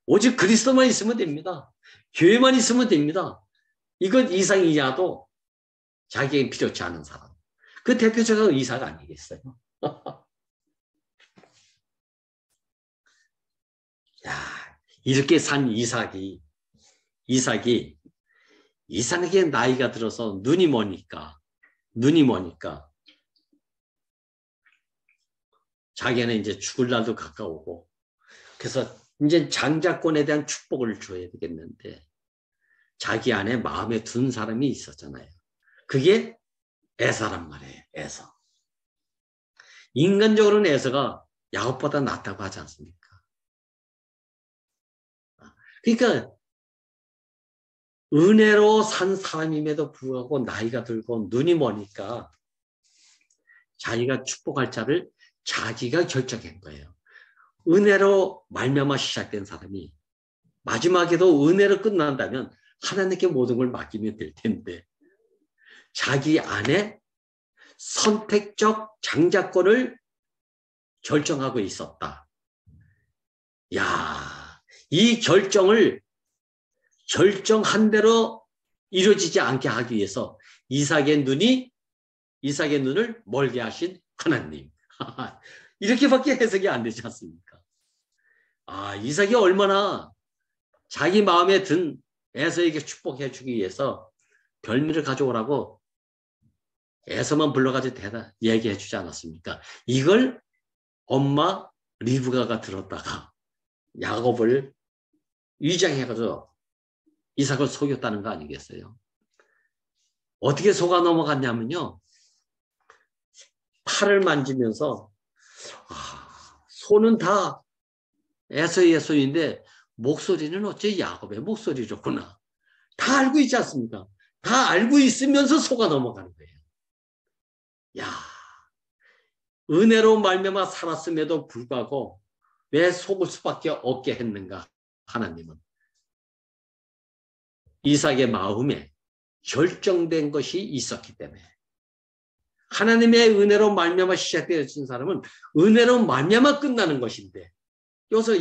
오직 그리스도만 있으면 됩니다. 교회만 있으면 됩니다. 이것 이상이야도 자기에게 필요치 않은 사람. 그 대표자가 이삭 아니겠어요? 야, 이렇게 산 이삭이 이상하게 나이가 들어서 눈이 머니까 자기는 이제 죽을 날도 가까우고 그래서 이제 장자권에 대한 축복을 줘야 되겠는데 자기 안에 마음에 둔 사람이 있었잖아요. 그게 에사란 말이에요. 에서. 인간적으로는 에서가 야곱보다 낫다고 하지 않습니까? 그러니까 은혜로 산 사람임에도 불구하고 나이가 들고 눈이 머니까 자기가 축복할 자를 자기가 결정한 거예요. 은혜로 말미암아 시작된 사람이 마지막에도 은혜로 끝난다면 하나님께 모든 걸 맡기면 될 텐데 자기 안에 선택적 장자권을 결정하고 있었다. 야, 이 결정을 결정한 대로 이루어지지 않게 하기 위해서 이삭의 눈을 멀게 하신 하나님. 이렇게밖에 해석이 안 되지 않습니까? 이삭이 얼마나 자기 마음에 든 에서에게 축복해 주기 위해서 별미를 가져오라고 에서만 불러가지고 얘기해 주지 않았습니까? 이걸 엄마 리브가가 들었다가 야곱을 위장해가지고 이삭을 속였다는 거 아니겠어요? 어떻게 속아 넘어갔냐면요. 팔을 만지면서 손은 다 에서의 손인데 목소리는 어째 야곱의 목소리로구나. 다 알고 있지 않습니까? 다 알고 있으면서 속아 넘어가는 거예요. 야, 은혜로 말미암아 살았음에도 불구하고 왜 속을 수밖에 없게 했는가? 하나님은 이삭의 마음에 결정된 것이 있었기 때문에 하나님의 은혜로 말미암아 시작되어진 사람은 은혜로 말미암아 끝나는 것인데 여기서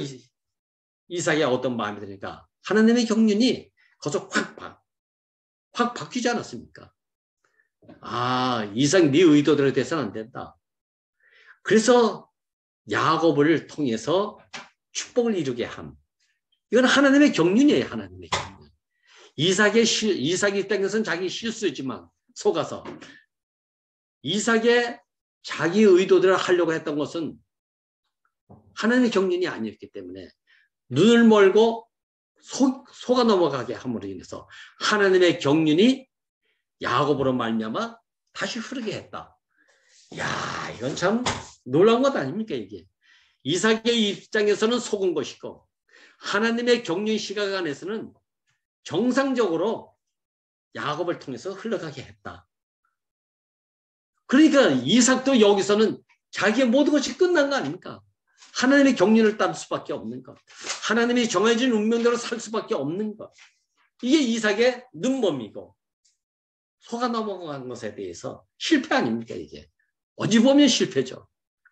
이삭이 어떤 마음이 드니까 하나님의 경륜이 거기서 확 바뀌지 않았습니까? 이삭 네 의도대로 돼서는 안 된다. 그래서 야곱을 통해서 축복을 이루게 함. 이건 하나님의 경륜이에요. 하나님의 경륜. 이삭이 된 것은 자기 실수였지만 속아서 이삭의 자기 의도대로 하려고 했던 것은 하나님의 경륜이 아니었기 때문에 눈을 멀고 속아 넘어가게 함으로 인해서 하나님의 경륜이 야곱으로 말미암아 다시 흐르게 했다. 야, 이건 참 놀라운 것 아닙니까 이게. 이삭의 입장에서는 속은 것이고 하나님의 경륜 시각 안에서는 정상적으로 야곱을 통해서 흘러가게 했다. 그러니까 이삭도 여기서는 자기의 모든 것이 끝난 거 아닙니까? 하나님의 경륜을 따를 수밖에 없는 것. 하나님이 정해진 운명대로 살 수밖에 없는 것. 이게 이삭의 눈먼이고 속아 넘어간 것에 대해서 실패 아닙니까 이게. 어찌 보면 실패죠.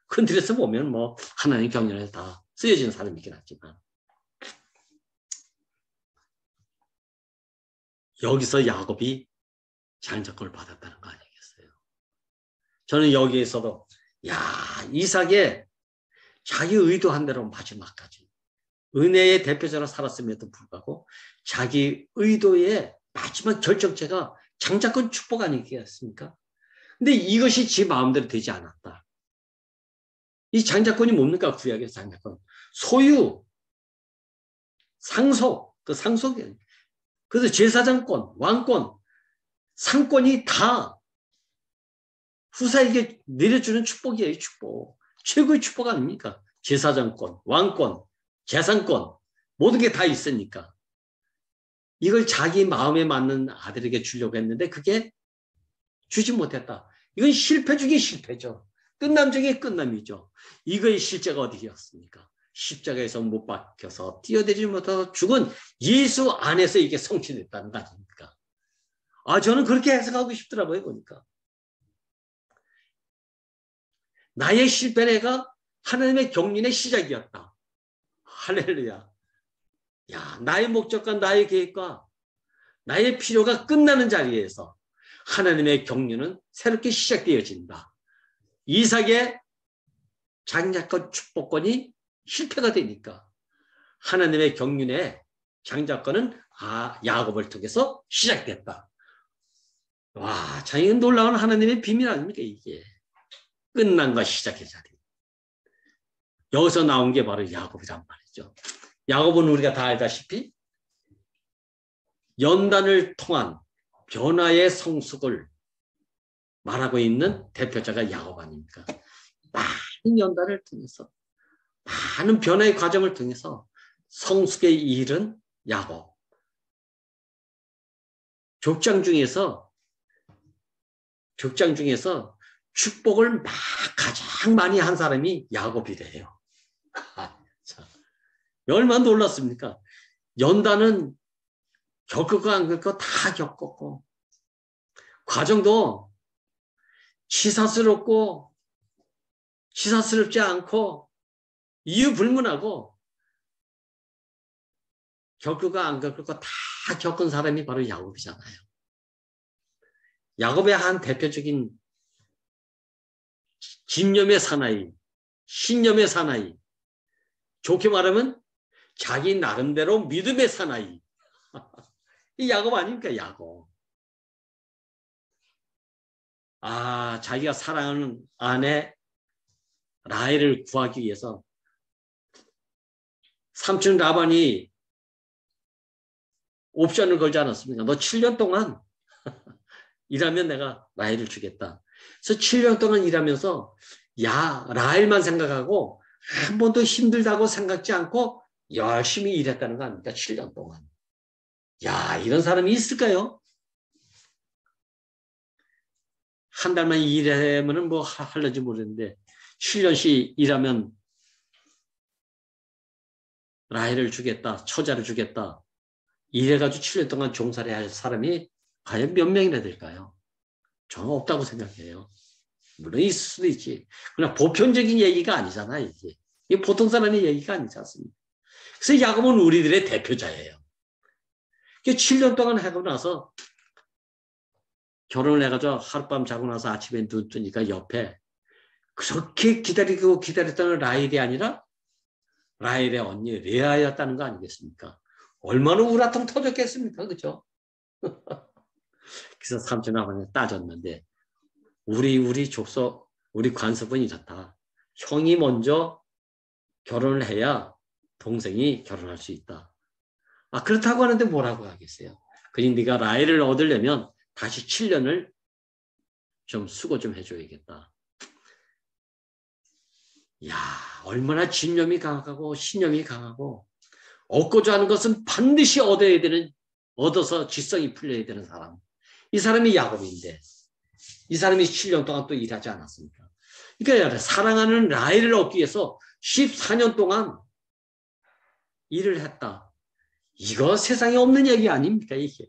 큰 틀에서 보면 뭐 하나님의 경륜에 다 쓰여진 사람이긴 하지만 여기서 야곱이 장자권을 받았다는 거 아니겠어요? 저는 여기에서도 이삭의 자기 의도한 대로 마지막까지 은혜의 대표자로 살았음에도 불구하고 자기 의도의 마지막 결정체가 장자권 축복 아니겠습니까? 근데 이것이 지 마음대로 되지 않았다. 이 장자권이 뭡니까? 구약의 장자권. 소유, 상속, 그 상속이 그래서 제사장권, 왕권, 상권이 다 후사에게 내려주는 축복이에요. 축복. 최고의 축복 아닙니까? 제사장권, 왕권, 재산권 모든 게 다 있으니까. 이걸 자기 마음에 맞는 아들에게 주려고 했는데 그게 주지 못했다. 이건 실패 중에 실패죠. 끝남 중에 끝남이죠. 이거의 실제가 어디였습니까? 십자가에서 못 박혀서 뛰어내리지 못해서 죽은 예수 안에서 이게 성취됐다는 거 아닙니까? 저는 그렇게 해석하고 싶더라고요. 보니까. 나의 실패가 하나님의 경륜의 시작이었다. 할렐루야. 나의 목적과 나의 계획과 나의 필요가 끝나는 자리에서 하나님의 경륜은 새롭게 시작되어진다. 이삭의 장자권 축복권이 실패가 되니까 하나님의 경륜의 장자권은 야곱을 통해서 시작됐다. 와, 참 이건 놀라운 하나님의 비밀 아닙니까 이게. 끝난과 시작의 자리. 여기서 나온 게 바로 야곱이란 말이죠. 야곱은 우리가 다 알다시피 연단을 통한 변화의 성숙을 말하고 있는 대표자가 야곱 아닙니까? 많은 연단을 통해서 많은 변화의 과정을 통해서 성숙에 이른 야곱. 족장 중에서 축복을 가장 많이 한 사람이 야곱이래요. 얼마나 놀랐습니까? 연단은 겪고 안 겪고 다 겪었고 과정도 치사스럽고 치사스럽지 않고 이유 불문하고 겪고 안 겪고 다 겪은 사람이 바로 야곱이잖아요. 야곱의 한 대표적인 집념의 사나이, 신념의 사나이, 좋게 말하면 자기 나름대로 믿음의 사나이. 이 야곱 아닙니까? 야곱. 자기가 사랑하는 아내 라헬을 구하기 위해서 삼촌 라반이 옵션을 걸지 않았습니까? 너 7년 동안 일하면 내가 라헬을 주겠다. 그래서 7년 동안 일하면서 라헬만 생각하고 한 번도 힘들다고 생각지 않고 열심히 일했다는 거 아닙니까? 7년 동안. 이런 사람이 있을까요? 한 달만 일하면 뭐 할는지 모르는데 7년씩 일하면 라헬을 주겠다, 처자를 주겠다. 이래가지고 7년 동안 종살이 할 사람이 과연 몇 명이나 될까요? 저는 없다고 생각해요. 물론 있을 수도 있지. 그러나 보편적인 얘기가 아니잖아요. 이게 보통 사람의 얘기가 아니지 않습니까? 그래서 야곱은 우리들의 대표자예요. 7년 동안 하고 나서 결혼을 해가지고 하룻밤 자고 나서 아침에 눈 뜨니까 옆에 그렇게 기다렸던 라헬이 아니라 라헬의 언니 레아였다는 거 아니겠습니까? 얼마나 우라통 터졌겠습니까? 그죠? 그래서 삼촌 아버지가 따졌는데 우리 족속, 우리 관습은 이렇다. 형이 먼저 결혼을 해야 동생이 결혼할 수 있다. 그렇다고 하는데 뭐라고 하겠어요? 그니 네가 라헬을 얻으려면 다시 7년을 좀 수고 좀 해줘야겠다. 얼마나 집념이 강하고 신념이 강하고 얻고자 하는 것은 반드시 얻어서 지성이 풀려야 되는 사람. 이 사람이 야곱인데 이 사람이 7년 동안 또 일하지 않았습니까? 그러니까 사랑하는 라헬을 얻기 위해서 14년 동안 일을 했다. 이거 세상에 없는 얘기 아닙니까? 이게.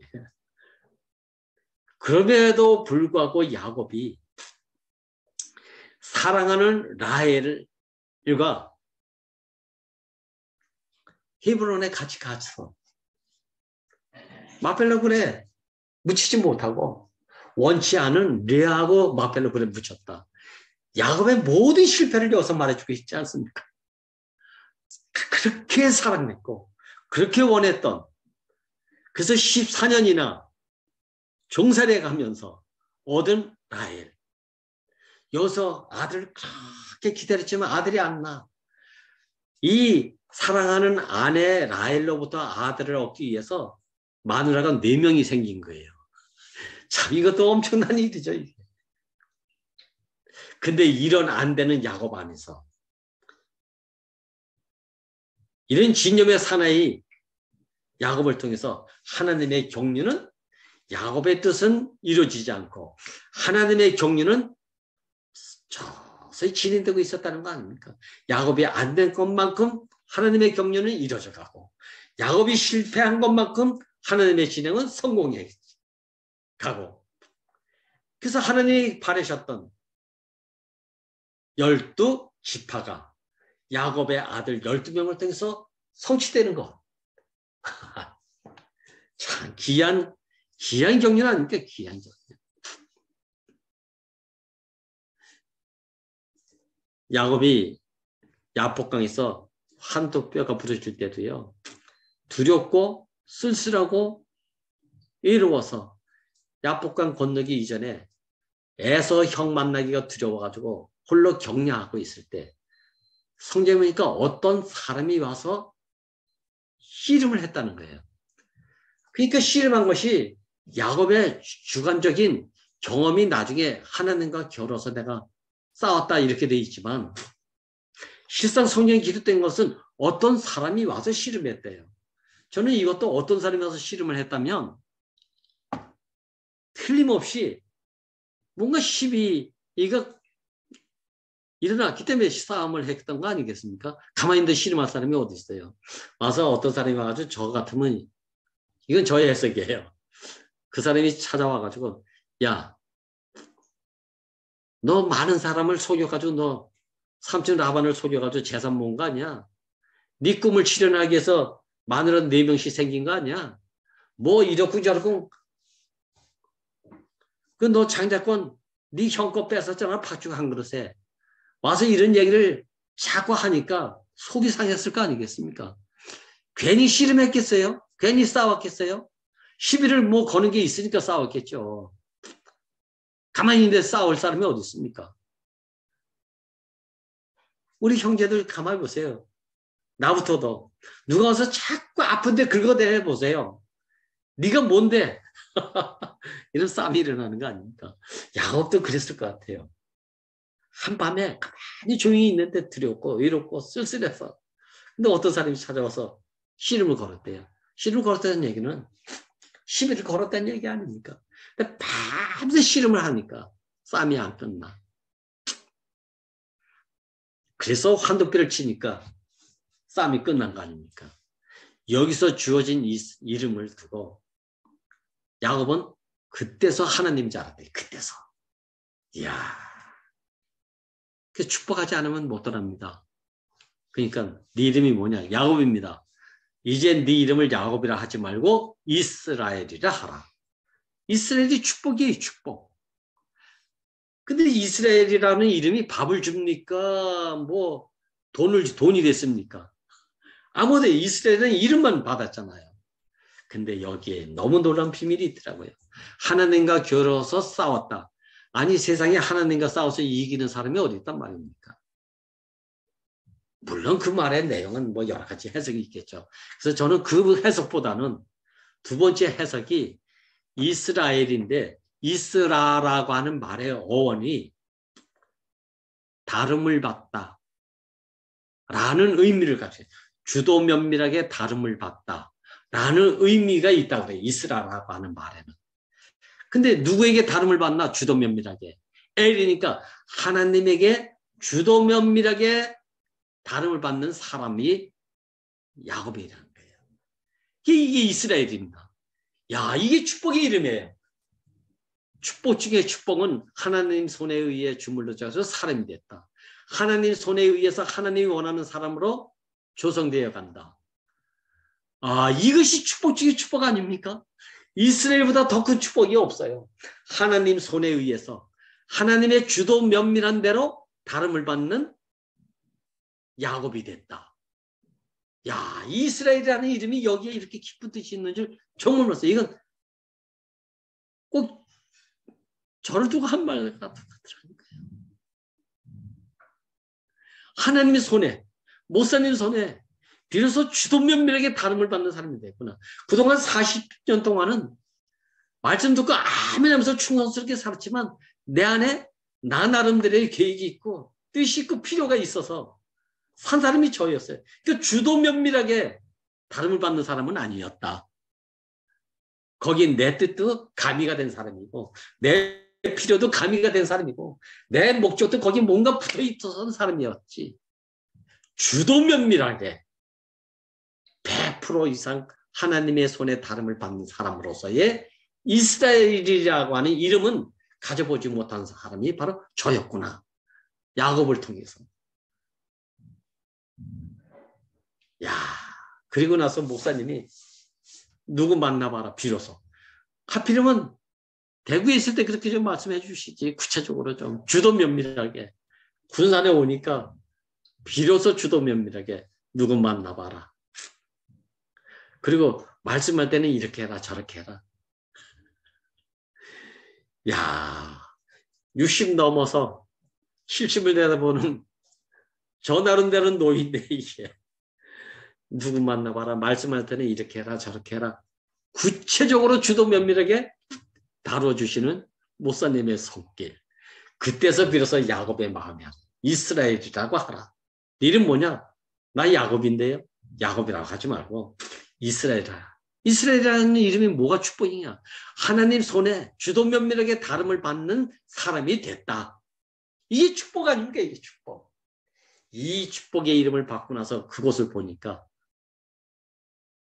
그럼에도 불구하고 야곱이 사랑하는 라헬과 헤브론에 같이 가서 마펠라굴에 묻히지 못하고 원치 않은 레아하고 마펠라굴에 묻혔다. 야곱의 모든 실패를 여기서 말해주고 있지 않습니까? 그렇게 사랑했고 그렇게 원했던 그래서 14년이나 종살이에 가면서 얻은 라헬. 여기서 아들을 그렇게 기다렸지만 아들이 안 나. 이 사랑하는 아내 라헬로부터 아들을 얻기 위해서 마누라가 4명이 생긴 거예요. 참 이것도 엄청난 일이죠. 이게. 근데 이런 안 되는 야곱 안에서 이런 진념의 사나이 야곱을 통해서 하나님의 경륜은 야곱의 뜻은 이루어지지 않고 하나님의 경륜은 서서히 진행되고 있었다는 거 아닙니까? 야곱이 안 된 것만큼 하나님의 경륜은 이루어져 가고 야곱이 실패한 것만큼 하나님의 진행은 성공해 가고 그래서 하나님이 바라셨던 12지파가 야곱의 아들 12명을 통해서 성취되는 것. 참 귀한 경륜 아닙니까? 귀한 경륜. 야곱이 야복강에서 한도 뼈가 부러질 때도요. 두렵고 쓸쓸하고 외로워서 야복강 건너기 이전에 에서 형 만나기가 두려워가지고 홀로 격려하고 있을 때 성경에 보니까 어떤 사람이 와서 씨름을 했다는 거예요. 그러니까 씨름한 것이 야곱의 주관적인 경험이 나중에 하나님과 겨뤄서 내가 싸웠다 이렇게 돼 있지만 실상 성경에 기록된 것은 어떤 사람이 와서 씨름했대요. 저는 이것도 어떤 사람이 와서 씨름을 했다면 틀림없이 뭔가 시비 이거 일어났기 때문에 싸움을 했던 거 아니겠습니까? 가만히 있는데 씨름할 사람이 어디 있어요? 와서 어떤 사람이 와가지고 저 같으면 이건 저의 해석이에요. 그 사람이 찾아와가지고 야, 너 많은 사람을 속여가지고 너 삼촌 라반을 속여가지고 재산 모은 거 아니야? 네 꿈을 실현하기 위해서 마누라 4명씩 생긴 거 아니야? 뭐 이렇고 저렇고 그 너 장자권 네 형 거 뺏었잖아. 팥죽 한 그릇에. 와서 이런 얘기를 자꾸 하니까 속이 상했을 거 아니겠습니까? 괜히 씨름했겠어요? 괜히 싸웠겠어요? 시비를 뭐 거는 게 있으니까 싸웠겠죠. 가만히 있는데 싸울 사람이 어디 있습니까? 우리 형제들 가만히 보세요. 나부터도. 누가 와서 자꾸 아픈데 긁어대려 보세요. 네가 뭔데? 이런 싸움이 일어나는 거 아닙니까? 야곱도 그랬을 것 같아요. 한밤에 가만히 조용히 있는데 두렵고 외롭고 쓸쓸해서. 근데 어떤 사람이 찾아와서 씨름을 걸었대요. 씨름을 걸었다는 얘기는 시비를 걸었다는 얘기 아닙니까? 근데 밤새 씨름을 하니까 싸움이 안 끝나. 그래서 환도뼈를 치니까 싸움이 끝난 거 아닙니까? 여기서 주어진 이름을 두고 야곱은 그때서 하나님인 줄 알았대. 그때서. 이야. 그 축복하지 않으면 못 떠납니다. 그러니까 네 이름이 뭐냐? 야곱입니다. 이제 네 이름을 야곱이라 하지 말고 이스라엘이라 하라. 이스라엘이 축복이에요. 축복. 근데 이스라엘이라는 이름이 밥을 줍니까? 뭐 돈이 됐습니까? 아무도 이스라엘은 이름만 받았잖아요. 근데 여기에 너무 놀라운 비밀이 있더라고요. 하나님과 겨뤄서 싸웠다. 아니 세상에 하나님과 싸워서 이기는 사람이 어디 있단 말입니까? 물론 그 말의 내용은 뭐 여러 가지 해석이 있겠죠. 그래서 저는 그 해석보다는 두 번째 해석이 이스라엘인데 이스라라고 하는 말의 어원이 다름을 받다 라는 의미를 가져요. 주도 면밀하게 다름을 받다 라는 의미가 있다고 그래요. 이스라라고 하는 말에는. 근데 누구에게 다름을 받나? 주도 면밀하게. 엘이니까 하나님에게 주도 면밀하게 다름을 받는 사람이 야곱이라는 거예요. 이게 이스라엘입니다. 야, 이게 축복의 이름이에요. 축복 중에 축복은 하나님 손에 의해 주물러져서 사람이 됐다. 하나님 손에 의해서 하나님이 원하는 사람으로 조성되어 간다. 아, 이것이 축복 중에 축복 아닙니까? 이스라엘보다 더 큰 축복이 없어요. 하나님 손에 의해서 하나님의 주도 면밀한 대로 다름을 받는 야곱이 됐다. 야, 이스라엘이라는 이름이 여기에 이렇게 깊은 뜻이 있는 줄 정말 몰랐어요. 이건 꼭 저를 두고 한 말 같더라니까요. 하나님의 손에, 목사님 손에 비로소 주도 면밀하게 다름을 받는 사람이 됐구나. 그동안 40년 동안은 말씀 듣고 아멘 하면서 충성스럽게 살았지만 내 안에 나 나름대로의 계획이 있고 뜻이 있고 필요가 있어서 산 사람이 저였어요. 그 주도 면밀하게 다름을 받는 사람은 아니었다. 거긴 내 뜻도 가미가 된 사람이고 내 필요도 가미가 된 사람이고 내 목적도 거기 뭔가 붙어 있었던 사람이었지. 주도 면밀하게 100% 이상 하나님의 손에 다름을 받는 사람으로서의 이스라엘이라고 하는 이름은 가져보지 못한 사람이 바로 저였구나. 야곱을 통해서. 야, 그리고 나서 목사님이 누구 만나봐라 비로소. 하필이면 대구에 있을 때 그렇게 좀 말씀해 주시지. 구체적으로 좀 주도 면밀하게. 군산에 오니까 비로소 주도 면밀하게 누구 만나봐라. 그리고 말씀할 때는 이렇게 해라 저렇게 해라. 야, 60 넘어서 70을 내다보는 저 나름대로는 노인데 이게. 누구 만나봐라. 말씀할 때는 이렇게 해라 저렇게 해라. 구체적으로 주도 면밀하게 다뤄주시는 목사님의 손길. 그때서 비로소 야곱의 마음이야. 이스라엘이라고 하라. 이름 뭐냐? 나 야곱인데요. 야곱이라고 하지 말고 이스라엘이라. 이스라엘이라는 이름이 뭐가 축복이냐? 하나님 손에 주도 면밀하게 다름을 받는 사람이 됐다. 이게 축복 아닙니까? 이게 축복. 이 축복의 이름을 받고 나서 그곳을 보니까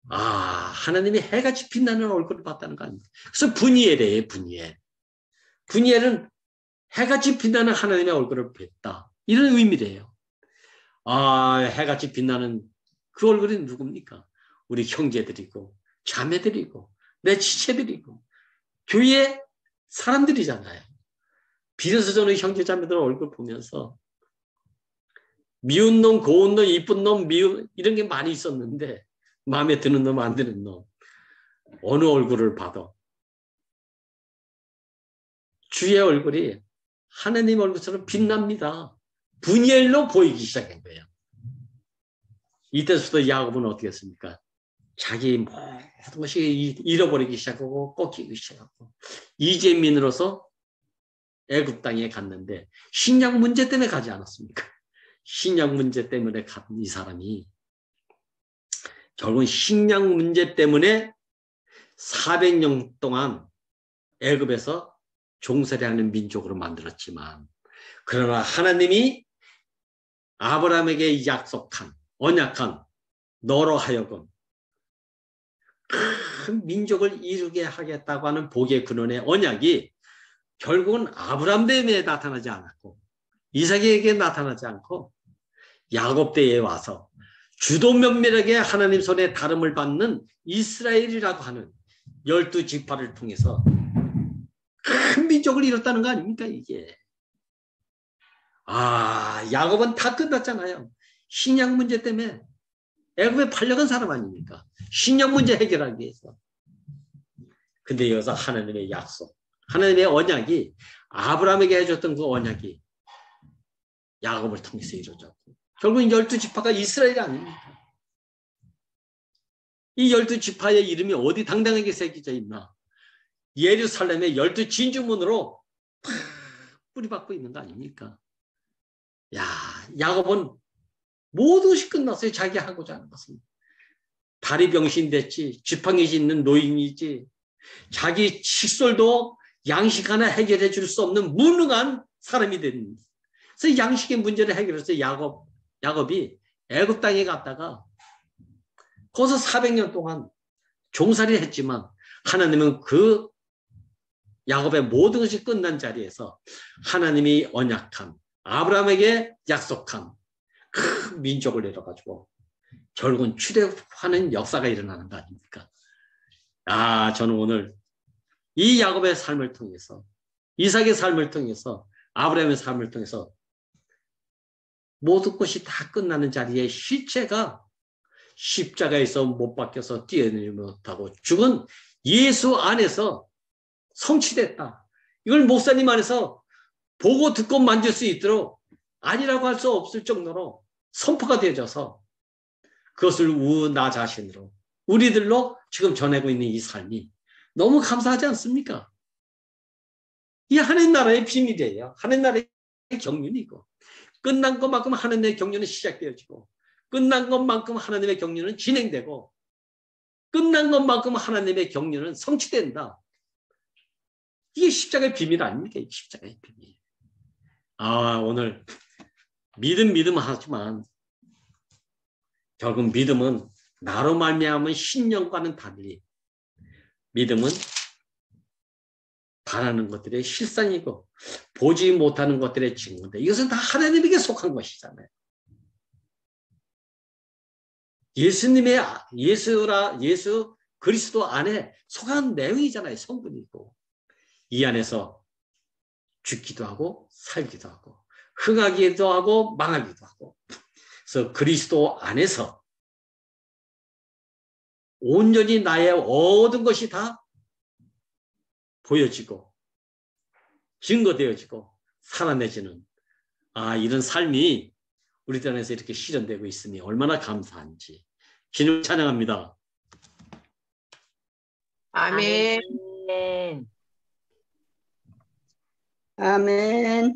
하나님이 해같이 빛나는 얼굴을 봤다는 거 아닙니까? 그래서 분이엘이에요. 분이엘. 분이엘은 해같이 빛나는 하나님의 얼굴을 뵀다. 이런 의미래요. 해같이 빛나는 그 얼굴이 누굽니까? 우리 형제들이고 자매들이고 내 지체들이고 교회 사람들이잖아요. 비로소 저는 형제 자매들 얼굴 보면서 미운 놈, 고운 놈, 이쁜 놈, 이런 게 많이 있었는데 마음에 드는 놈, 안 드는 놈 어느 얼굴을 봐도 주의 얼굴이 하나님 얼굴처럼 빛납니다. 분열로 보이기 시작한 거예요. 이때부터 야곱은 어떻게 했습니까? 자기 모든 것이 잃어버리기 시작하고 꺾이기 시작하고 이재민으로서 애굽 땅에 갔는데 신약 문제 때문에 가지 않았습니까? 신약 문제 때문에 간 이 사람이 결국은 신약 문제 때문에 400년 동안 애굽에서 종살이하는 민족으로 만들었지만 그러나 하나님이 아브라함에게 약속한 언약한 너로 하여금 큰 민족을 이루게 하겠다고 하는 복의 근원의 언약이 결국은 아브라함에게 나타나지 않았고 이삭에게 나타나지 않고 야곱 때에 와서 주도 면밀하게 하나님 손에 다름을 받는 이스라엘이라고 하는 12지파를 통해서 큰 민족을 이뤘다는 거 아닙니까 이게. 야곱은 다 끝났잖아요. 신약 문제 때문에 애굽에 팔려간 사람 아닙니까? 신약 문제 해결하기 위해서. 근데 여기서 하나님의 약속, 하나님의 언약이 아브라함에게 해줬던 그 언약이 야곱을 통해서 이루어졌고 결국은 12지파가 이스라엘이 아닙니까? 이 12지파의 이름이 어디 당당하게 새겨져 있나? 예루살렘의 12진주문으로 뿌리박고 있는 거 아닙니까? 야곱은 모든 것이 끝났어요. 자기 하고자 하는 것은. 다리 병신 됐지. 지팡이 짚는 노인이지. 자기 칫솔도 양식 하나 해결해 줄 수 없는 무능한 사람이 된. 그래서 양식의 문제를 해결해서 야곱이 애굽 땅에 갔다가 거기서 400년 동안 종살이를 했지만 하나님은 그 야곱의 모든 것이 끝난 자리에서 하나님이 언약한 아브라함에게 약속한 그 민족을 내려가지고 결국은 출애굽하는 역사가 일어나는 거 아닙니까? 저는 오늘 이 야곱의 삶을 통해서 이삭의 삶을 통해서 아브라함의 삶을 통해서 모든 것이 다 끝나는 자리에 실체가 십자가에서 못 박혀서 뛰어내지 못하고 죽은 예수 안에서 성취됐다. 이걸 목사님 안에서 보고 듣고 만질 수 있도록 아니라고 할 수 없을 정도로 선포가 되어져서 그것을 나 자신으로 우리들로 지금 전하고 있는 이 삶이 너무 감사하지 않습니까? 이 하나님 나라의 비밀이에요. 하나님 나라의 경륜이고 끝난 것만큼 하나님의 경륜은 시작되어지고 끝난 것만큼 하나님의 경륜은 진행되고 끝난 것만큼 하나님의 경륜은 성취된다. 이게 십자가의 비밀 아닙니까? 이게 십자가의 비밀. 오늘 믿음 하지만 결국 믿음은 나로 말미암은 신령과는 달리 믿음은 바라는 것들의 실상이고 보지 못하는 것들의 증거인데 이것은 다 하나님에게 속한 것이잖아요. 예수 그리스도 안에 속한 내용이잖아요. 성분이고 이 안에서 죽기도 하고 살기도 하고 흥하기도 하고 망하기도 하고 그래서 그리스도 안에서 온전히 나의 모든 것이 다 보여지고 증거되어지고 살아내지는 이런 삶이 우리들 안에서 이렇게 실현되고 있으니 얼마나 감사한지 주님 찬양합니다. 아멘. 아멘.